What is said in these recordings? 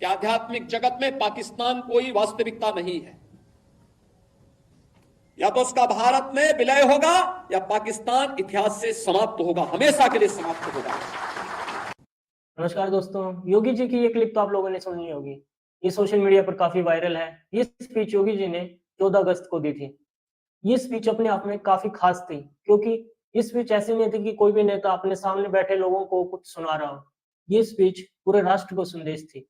कि आध्यात्मिक जगत में पाकिस्तान कोई वास्तविकता नहीं है। या तो उसका भारत में विलय होगा या पाकिस्तान इतिहास से समाप्त होगा, हमेशा के लिए समाप्त होगा। नमस्कार दोस्तों, योगी जी की ये क्लिप तो आप लोगों ने सुनी होगी। ये सोशल मीडिया पर काफी वायरल है। ये स्पीच योगी जी ने 14 अगस्त को दी थी। ये स्पीच अपने आप में काफी खास थी, क्योंकि ये स्पीच ऐसी नहीं थी कि कोई भी नेता अपने सामने बैठे लोगों को कुछ सुना रहा हो। ये स्पीच पूरे राष्ट्र को संदेश थी।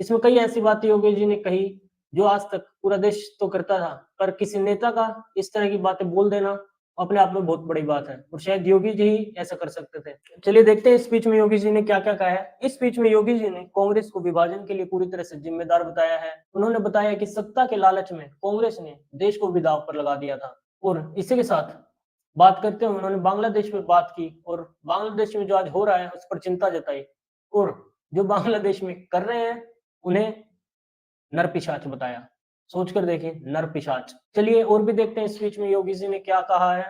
इसमें कई ऐसी बातें योगी जी ने कही जो आज तक पूरा देश तो करता था, पर किसी नेता का इस तरह की बातें बोल देना अपने आप में बहुत बड़ी बात है, और शायद योगी जी ही ऐसा कर सकते थे। चलिए देखते हैं इस स्पीच में योगी जी ने क्या क्या कहा है। इस स्पीच में योगी जी ने कांग्रेस को विभाजन के लिए पूरी तरह से जिम्मेदार बताया है। उन्होंने बताया कि सत्ता के लालच में कांग्रेस ने देश को भी दांव पर लगा दिया था। और इसी के साथ बात करते हुए उन्होंने बांग्लादेश में बात की, और बांग्लादेश में जो आज हो रहा है उस पर चिंता जताई, और जो बांग्लादेश में कर रहे हैं उन्हें नरपिशाच बताया। सोचकर देखिए, नरपिशाच। चलिए और भी देखते हैं इस स्पीच में योगी जी ने क्या कहा है।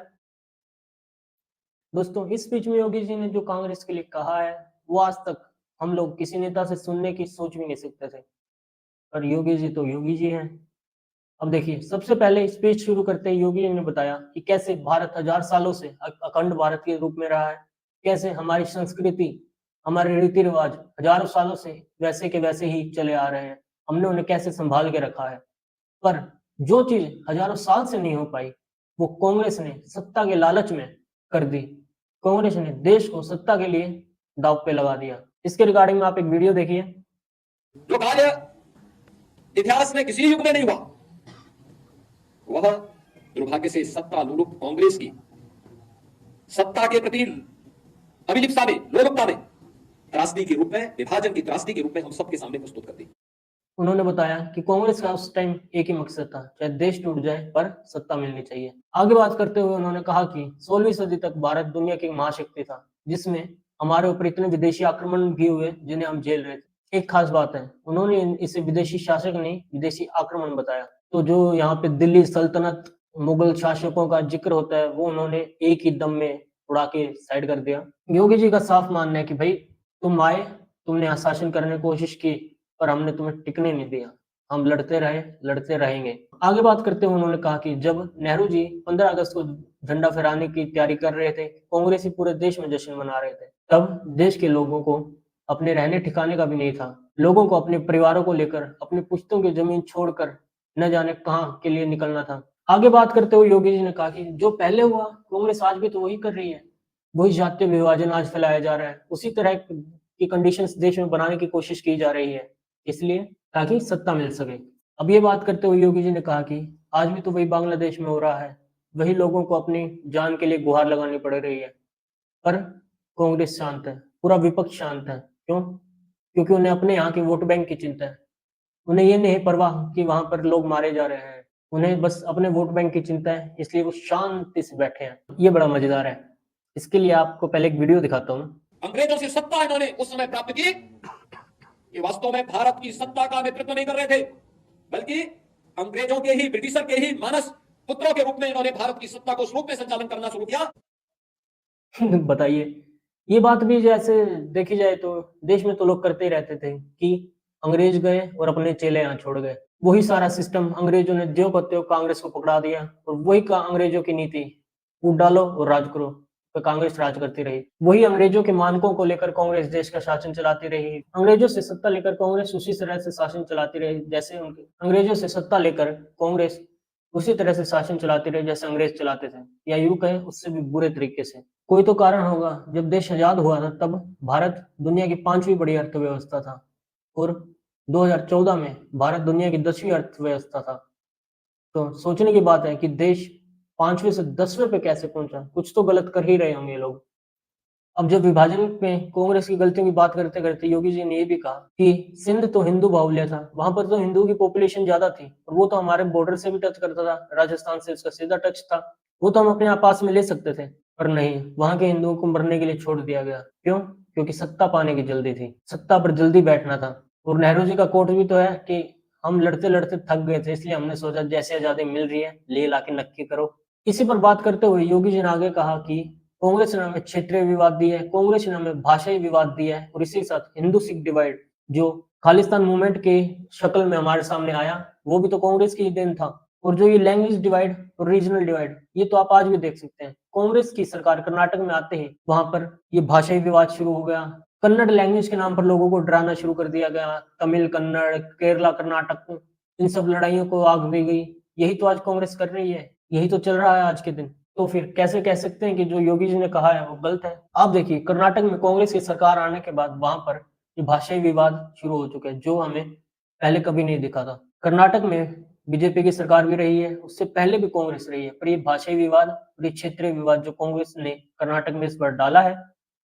दोस्तों, इस स्पीच में योगी जी ने जो कांग्रेस के लिए कहा है वो आज तक हम लोग किसी नेता से सुनने की सोच भी नहीं सकते थे, पर योगी जी तो योगी जी हैं। अब देखिए, सबसे पहले स्पीच शुरू करते ही योगी जी ने बताया कि कैसे भारत हजार सालों से अखंड भारत के रूप में रहा है, कैसे हमारी संस्कृति, हमारे रीति रिवाज हजारों सालों से वैसे के वैसे ही चले आ रहे हैं, हमने उन्हें कैसे संभाल के रखा है। पर जो चीज हजारों साल से नहीं हो पाई वो कांग्रेस ने सत्ता के लालच में कर दी। कांग्रेस ने देश को सत्ता के लिए दांव पे लगा दिया। इसके रिगार्डिंग में आप एक वीडियो देखिए। जो कार्य इतिहास में किसी युग में नहीं हुआ, वह दुर्भाग्य से सत्ता लुलुप कांग्रेस की सत्ता के प्रति अभिलिप्सा में, लोलुपता में त्रासदी के रूप में, विभाजन की त्रासदी के रूप में हम सबके सामने प्रस्तुत कर दी। उन्होंने बताया कि कांग्रेस का उस टाइम एक ही मकसद था, चाहे देश टूट जाए पर सत्ता मिलनी चाहिए। आगे बात करते हुए उन्होंने कहा कि 16वीं सदी तक भारत दुनिया की महाशक्ति था, जिसमें हमारे ऊपर इतने विदेशी आक्रमण भी हुए जिन्हें हम झेल रहे थे। एक खास बात है, उन्होंने इसे विदेशी शासक नहीं, विदेशी आक्रमण बताया। तो जो यहाँ पे दिल्ली सल्तनत, मुगल शासकों का जिक्र होता है वो उन्होंने एक ही दम में उड़ा के साइड कर दिया। योगी जी का साफ मानना है कि भाई तुम आए, तुमने यहाँ शासन करने की कोशिश की, पर हमने तुम्हें टिकने नहीं दिया, हम लड़ते रहे, लड़ते रहेंगे। आगे बात करते हुए उन्होंने कहा कि जब नेहरू जी 15 अगस्त को झंडा फहराने की तैयारी कर रहे थे, कांग्रेस ही पूरे देश में जश्न मना रहे थे, तब देश के लोगों को अपने रहने ठिकाने का भी नहीं था। लोगों को अपने परिवारों को लेकर, अपनी पुश्तों की जमीन छोड़कर न जाने कहाँ के लिए निकलना था। आगे बात करते हुए योगी जी ने कहा कि जो पहले हुआ कांग्रेस आज भी तो वही कर रही है, वही जातीय विभाजन आज फैलाया जा रहा है, उसी तरह की कंडीशंस देश में बनाने की कोशिश की जा रही है, इसलिए ताकि सत्ता मिल सके। अब ये बात करते हुए योगी जी ने कहा कि आज भी तो वही बांग्लादेश में हो रहा है, वही लोगों को अपनी जान के लिए गुहार लगानी पड़ रही है, पर कांग्रेस शांत है, पूरा विपक्ष शांत है। क्यों? क्योंकि उन्हें अपने यहाँ के वोट बैंक की चिंता है। उन्हें ये नहीं परवाह कि वहां पर लोग मारे जा रहे हैं, उन्हें बस अपने वोट बैंक की चिंता है, इसलिए वो शांति से बैठे हैं। ये बड़ा मजेदार है। इसके लिए आपको पहले एक वीडियो दिखाता हूँ। अंग्रेजों से सत्ता इन्होंने उस समय प्राप्त की कि वास्तव में भारत की सत्ता का नेतृत्व नहीं कर रहे थे, बल्कि अंग्रेजों के ही, ब्रिटिशर के ही मानस पुत्रों के रूप में इन्होंने भारत की सत्ता को उस रूप में संचालन करना शुरू किया। बताइए, ये बात भी जैसे देखी जाए तो देश में तो लोग करते ही रहते थे कि अंग्रेज गए और अपने चेले यहाँ छोड़ गए। वही सारा सिस्टम अंग्रेजों ने ज्यों का त्यों कांग्रेस को पकड़ा दिया, और वही का अंग्रेजों की नीति, वोट डालो और राज करो, तो कांग्रेस राज करती रही। वही अंग्रेजों के मानकों को लेकर कांग्रेस देश का शासन चलाती रही। अंग्रेजों से सत्ता लेकर कांग्रेस उसी तरह से शासन चलाती रही जैसे उनके अंग्रेजों से सत्ता लेकर कांग्रेस उसी तरह से शासन चलाती रही जैसे अंग्रेज चलाते थे, या यूं कहें उससे भी बुरे तरीके से। कोई तो कारण होगा, जब देश आजाद हुआ था तब भारत दुनिया की 5वीं बड़ी अर्थव्यवस्था था, और 2014 में भारत दुनिया की 10वीं अर्थव्यवस्था था। तो सोचने की बात है कि देश 5वें से 10वें पे कैसे पहुंचा। कुछ तो गलत कर ही रहे होंगे ये लोग। अब जब विभाजन में कांग्रेस की गलतियों की बात करते करते योगी जी ने ये भी कहा कि सिंध तो हिंदू बाहुल्य था, वहां पर तो हिंदू की पॉपुलेशन ज्यादा थी, और वो तो हमारे बॉर्डर से भी टच करता था, राजस्थान से उसका सीधा टच था, वो तो हम अपने आप पास में ले सकते थे, पर नहीं, वहां के हिंदुओं को मरने के लिए छोड़ दिया गया। क्यों? क्योंकि सत्ता पाने की जल्दी थी, सत्ता पर जल्दी बैठना था। और नेहरू जी का कोट भी तो है कि हम लड़ते लड़ते थक गए थे, इसलिए हमने सोचा जैसे आजादी मिल रही है ले ला के नक्की करो। इसी पर बात करते हुए योगी जी ने आगे कहा कि कांग्रेस ने हमें क्षेत्रीय विवाद दिया है, कांग्रेस ने हमें भाषाई विवाद दिया है, और इसी के साथ हिंदू सिख डिवाइड जो खालिस्तान मूवमेंट के शक्ल में हमारे सामने आया, वो भी तो कांग्रेस की ही देन था। और जो ये लैंग्वेज डिवाइड और रीजनल डिवाइड, ये तो आप आज भी देख सकते हैं। कांग्रेस की सरकार कर्नाटक में आते ही वहां पर ये भाषाई विवाद शुरू हो गया। कन्नड़ लैंग्वेज के नाम पर लोगों को डराना शुरू कर दिया गया। तमिल, कन्नड़, केरला, कर्नाटक, इन सब लड़ाइयों को आग दी गई। यही तो आज कांग्रेस कर रही है, यही तो चल रहा है आज के दिन। तो फिर कैसे कह सकते हैं कि जो योगी जी ने कहा है वो गलत है? आप देखिए, कर्नाटक में कांग्रेस की सरकार आने के बाद वहां पर ये भाषाई विवाद शुरू हो चुके हैं, जो हमें पहले कभी नहीं दिखा था। कर्नाटक में बीजेपी की सरकार भी रही है, उससे पहले भी कांग्रेस रही है, पर ये भाषाई विवाद और ये क्षेत्रीय विवाद जो कांग्रेस ने कर्नाटक में इस बार डाला है,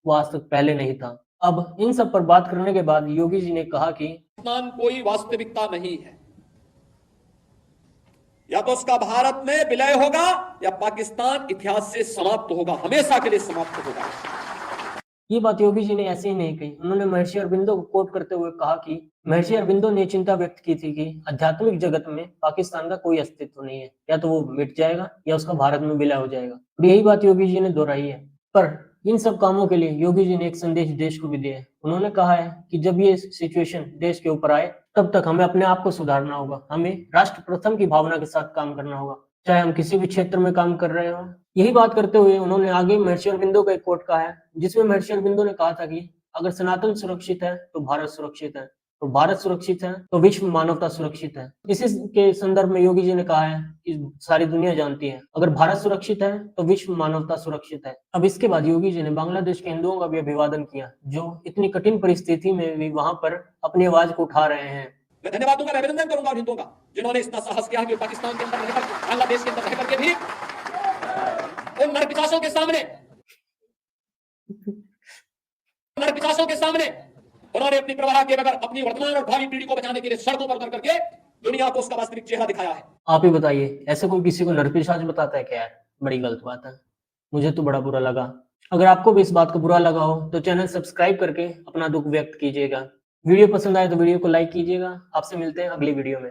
वो आज तक पहले नहीं था। अब इन सब पर बात करने के बाद योगी जी ने कहा कि पाकिस्तान कोई वास्तविकता नहीं है। या तो उसका भारत में विलय होगा या पाकिस्तान इतिहास से समाप्त होगा, हमेशा के लिए समाप्त होगा। ये बात योगी जी ने ऐसे ही नहीं कही। उन्होंने महर्षि अरबिंदो को कोट करते हुए कहा कि महर्षि अरबिंदो ने चिंता व्यक्त की थी कि आध्यात्मिक जगत में पाकिस्तान का कोई अस्तित्व नहीं है, या तो वो मिट जाएगा या उसका भारत में विलय हो जाएगा। और यही बात योगी जी ने दोहराई है। पर इन सब कामों के लिए योगी जी ने एक संदेश देश को भी दिया है। उन्होंने कहा है कि जब ये सिचुएशन देश के ऊपर आए, तब तक हमें अपने आप को सुधारना होगा। हमें राष्ट्र प्रथम की भावना के साथ काम करना होगा, चाहे हम किसी भी क्षेत्र में काम कर रहे हो। यही बात करते हुए उन्होंने आगे महर्षि अरबिंदो का एक कोट कहा है, जिसमें महर्षि अरबिंदो ने कहा था कि अगर सनातन सुरक्षित है तो भारत सुरक्षित है, तो भारत सुरक्षित है तो विश्व मानवता सुरक्षित है। इसी के संदर्भ में योगी जी ने कहा है कि सारी दुनिया जानती है, अगर भारत सुरक्षित है तो विश्व मानवता सुरक्षित है। अब इसके बाद योगी जी ने बांग्लादेश के हिंदुओं का भी अभिवादन किया, जो इतनी कठिन परिस्थिति में भी वहां पर अपनी आवाज को उठा रहे हैं। मैं धन्यवाद दूंगा, अभिनंदन करूंगा उन हिंदुओं का जिन्होंने इतना साहस किया कि पाकिस्तान के अंदर रहकर, बांग्लादेश के अंदर रहकर के भी उन नरपिशाचों के सामने उन्होंने अपनी प्रवाह के बगैर अपनी वर्तमान और भावी पीढ़ी को बचाने के लिए सड़कों पर उतर करके दुनिया को उसका वास्तविक चेहरा दिखाया है। आप ही बताइए, ऐसे कोई किसी को नरपिशाच बताता है क्या यार? बड़ी गलत बात है। मुझे तो बड़ा बुरा लगा। अगर आपको भी इस बात को बुरा लगा हो तो चैनल सब्सक्राइब करके अपना दुख व्यक्त कीजिएगा। वीडियो पसंद आए तो वीडियो को लाइक कीजिएगा। आपसे मिलते हैं अगली वीडियो में।